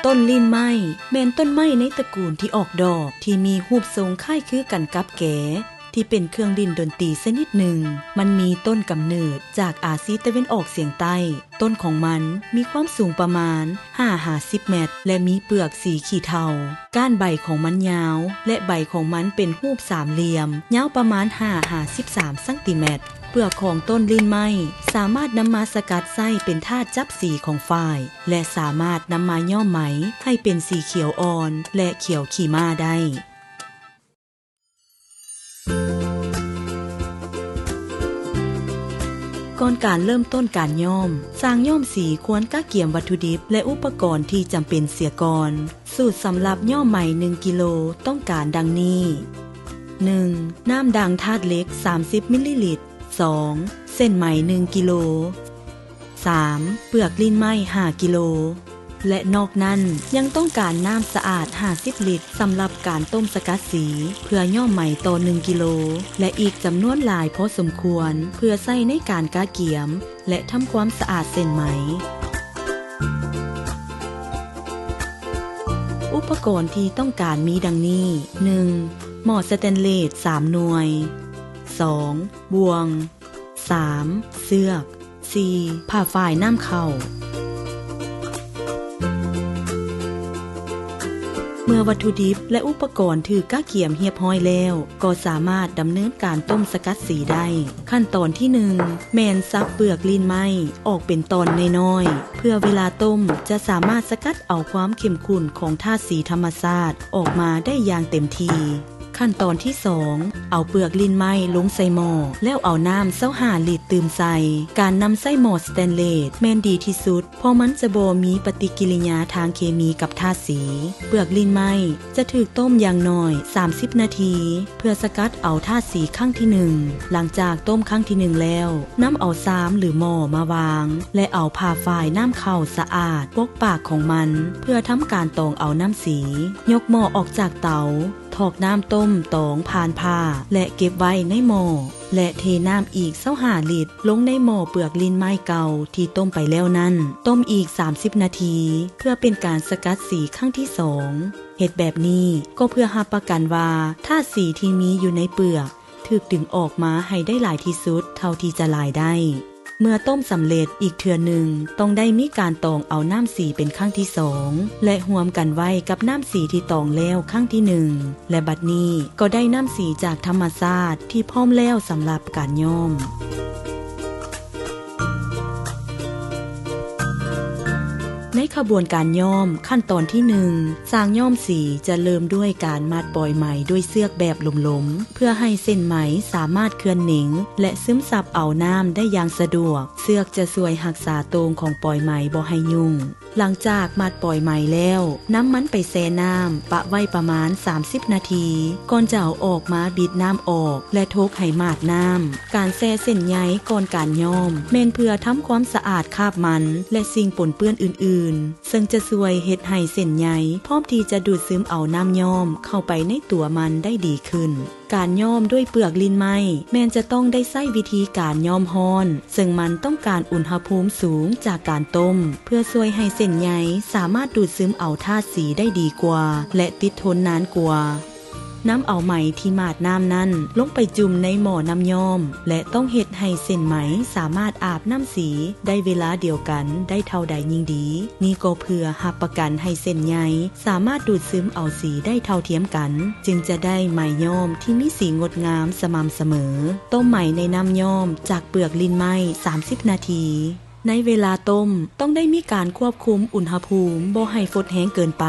ต้นลิ้นไม้แม่นต้นไม้ในตระกูลที่ออกดอกที่มีรูปทรงคล้ายคือกันกับแก๋ที่เป็นเครื่องลิ้นดนตรีชนิดหนึ่งมันมีต้นกำเนิดจากอาซีตะวันออกเฉียงใต้ต้นของมันมีความสูงประมาณ5-10 เมตรและมีเปลือกสีขีเทาก้านใบของมันยาวและใบของมันเป็นรูปสามเหลี่ยมยาวประมาณ5-13 ซนเปลือกของต้นลิ้นไม้สามารถนำมาสกัดไส้เป็นธาตุจับสีของฝ้ายและสามารถนำมาย้อมไหมให้เป็นสีเขียวอ่อนและเขียวขีม่าได้ก่อนการเริ่มต้นการย้อมสร้างย้อมสีควรกะเกี่ยมวัตถุดิบและอุปกรณ์ที่จำเป็นเสียก่อนสูตรสำหรับย้อมไหม1 กิโลต้องการดังนี้ 1. น้ำด่างธาตุเหล็ก30 มิลลิลิตร 2. เส้นไหม1 กิโล 3. เปลือกลิ้นไม้5 กิโลและนอกนั้นยังต้องการน้ำสะอาด50 ลิตรสำหรับการต้มสกัดสีเพื่อย้อมไหมต่อ1 กิโลและอีกจำนวนหลายพอสมควรเพื่อใช้ในการกะเกี่ยมและทำความสะอาดเส้นไหมอุปกรณ์ที่ต้องการมีดังนี้ 1. หม้อสแตนเลส3 หน่วย 2. บ่วง 3. เสือก 4. ผ้าฝ้ายน้ำเข้าเมื่อวัตถุดิบและอุปกรณ์ถือกะเกี่ยมเรียบร้อยแล้วก็สามารถดำเนินการต้มสกัดสีได้ขั้นตอนที่ 1 แม่นซักเปลือกลิ้นไม้ออกเป็นตอนน้อยๆเพื่อเวลาต้มจะสามารถสกัดเอาความเข้มข้นของธาตุสีธรรมชาติออกมาได้อย่างเต็มที่ขั้นตอนที่ 2เอาเปลือกลิ้นไม้ลงใส่หม้อแล้วเอาน้ำ25 ลิตรตื่มใส่การนำใส่หม้อสแตนเลสแม่นดีที่สุดเพราะมันจะบ่มีปฏิกิริยาทางเคมีกับธาตุสีเปลือกลิ้นไม้จะถูกต้มอย่างน้อย30 นาทีเพื่อสกัดเอาธาตุสีครั้งที่ 1หลังจากต้มครั้งที่ 1แล้วนำเอาซ้ำหรือหม้อมาวางและเอาผ้าฝ้ายน้ำเข้าสะอาดปกปากของมันเพื่อทำการตองเอาน้ำสียกหม้อออกจากเตาถอกน้ำต้มตองผ่านผ้าและเก็บไว้ในหม้อและเทน้ำอีก25 ลิตรลงในหม้อเปลือกลิ้นไม้เก่าที่ต้มไปแล้วนั้นต้มอีก30 นาทีเพื่อเป็นการสกัดสีครั้งที่ 2เฮ็ดแบบนี้ก็เพื่อรับประกันว่าธาตุสีที่มีอยู่ในเปลือกถูกดึงออกมาให้ได้หลายที่สุดเท่าที่จะหลายได้เมื่อต้มสำเร็จอีกเทื่อหนึ่งต้องได้มีการตองเอาน้ำสีเป็นครั้งที่ 2และรวมกันไว้กับน้ำสีที่ตองแล้วครั้งที่ 1และบัดนี้ก็ได้น้ำสีจากธรรมชาติที่พร้อมแล้วสำหรับการย้อมในขบวนการย้อมขั้นตอนที่ 1สร้างย้อมสีจะเริ่มด้วยการมัดปล่อยไหมด้วยเสือกแบบหลมๆเพื่อให้เส้นไหมสามารถเคลื่อนเหน่งและซึมซับเอาน้ำได้อย่างสะดวกเสือกจะช่วยรักษาตรงของปล่อยไหมบ่ให้ยุ่งหลังจากมัดปล่อยไหมแล้วน้ำมันไปแช่น้ำปะไว้ประมาณ30 นาทีก่อนจะเอาออกมาบีบน้ำออกและทกให้มาดน้ำการแช่เส้นใยก่อนการย้อมแม่นเพื่อทำความสะอาดคราบมันและสิ่งปนเปื้อนอื่นๆซึ่งจะช่วยเฮ็ดให้เส้นใยพร้อมที่จะดูดซึมเอาน้ำย้อมเข้าไปในตัวมันได้ดีขึ้นการย้อมด้วยเปลือกลิ้นไม้แม้นจะต้องได้ใช้วิธีการย้อมฮ้อนซึ่งมันต้องการอุณหภูมิสูงจากการต้มเพื่อช่วยให้เส้นใยสามารถดูดซึมเอาธาตุสีได้ดีกว่าและติดทนนานกว่าน้ำเอาไหมที่มาดน้ำนั้นลงไปจุ่มในหม้อน้ำย้อมและต้องเฮ็ดให้เส้นไหมสามารถอาบน้ำสีได้เวลาเดียวกันได้เท่าใดยิ่งดีนี่ก็เพื่อรับประกันให้เส้นใยสามารถดูดซึมเอาสีได้เท่าเทียมกันจึงจะได้ไหมย้อมที่มีสีงดงามสม่ำเสมอต้มไหมในน้ำย้อมจากเปลือกลิ้นไม้30 นาทีในเวลาต้มต้องได้มีการควบคุมอุณหภูมิบ่ให้ฟดแห้งเกินไป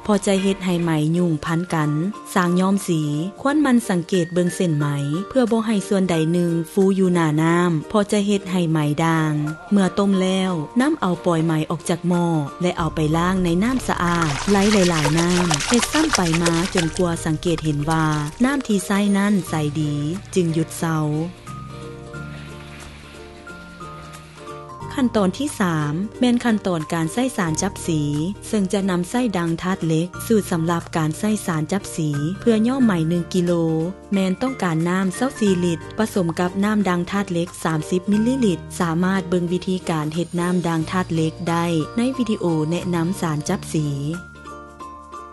พอใจเฮ็ดให้ไหมยุ่งพันกันสร้างย้อมสีควรมันสังเกตเบิ่งเส้นไหมเพื่อบ่ให้ส่วนใดหนึ่งฟูอยู่หน้าน้ำพอจะเฮ็ดให้ไหมด่างเมื่อต้มแล้วน้ำเอาปล่อยไหมออกจากหม้อและเอาไปล้างในน้ำสะอาดไหลหลายๆน้ำเฮ็ดซ้ำไปมาจนกว่าสังเกตเห็นว่าน้ำที่ใส่นั้นใสดีจึงหยุดเซาข ขั้นตอนที่3แม่นขั้นตอนการใส่สารจับสีซึ่งจะนำไส้ดังธาตุเหล็กสูตรสำหรับการใส่สารจับสีเพื่อย่อไหม1กิโลแม่นต้องการน้ำ24ลิตรผสมกับน้ำดังธาตุเหล็ก30มิลลิลิตรสามารถเบิ่งวิธีการเฮ็ดน้ำดังธาตุเหล็กได้ในวิดีโอแนะนำสารจับสี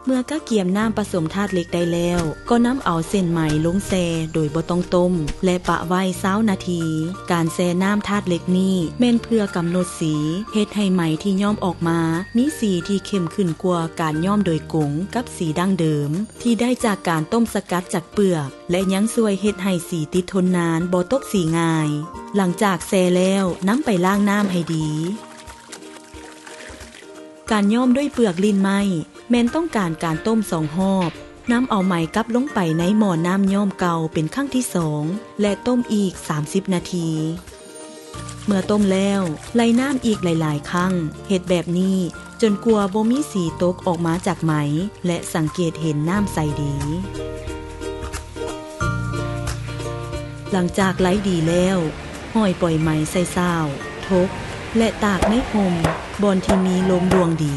เมื่อกะเกียมน้ำผสมธาตุเหล็กได้แล้วก็นำเอาเส้นไหมลงแช่โดยบ่ต้องต้มและปะไว้20นาทีการแช่น้ำธาตุเหล็กนี้แม่นเพื่อกำหนดสีเฮ็ดให้ไหมที่ย้อมออกมามีสีที่เข้มขึ้นกว่าการย้อมโดยกงกับสีดั้งเดิมที่ได้จากการต้มสกัดจากเปลือกและยังช่วยเฮ็ดให้สีติดทนนานบ่ตกสีง่ายหลังจากแช่แล้วนำไปล้างน้ำให้ดีการย้อมด้วยเปลือกลิ้นไหมแม่นต้องการต้ม2 รอบน้ำเอาไหมกลับลงไปในหม้อน้ำย้อมเก่าเป็นครั้งที่2และต้มอีก30นาทีเมื่อต้มแล้วไล่น้ำอีกหลายๆครั้งเฮ็ดแบบนี้จนกว่าบ่มีสีตกออกมาจากไหมและสังเกตเห็นน้ำใสดีหลังจากไล่ดีแล้วห้อยปล่อยไหมใส่ซาวทกและตากในห่มบอนที่มีลมดวงดี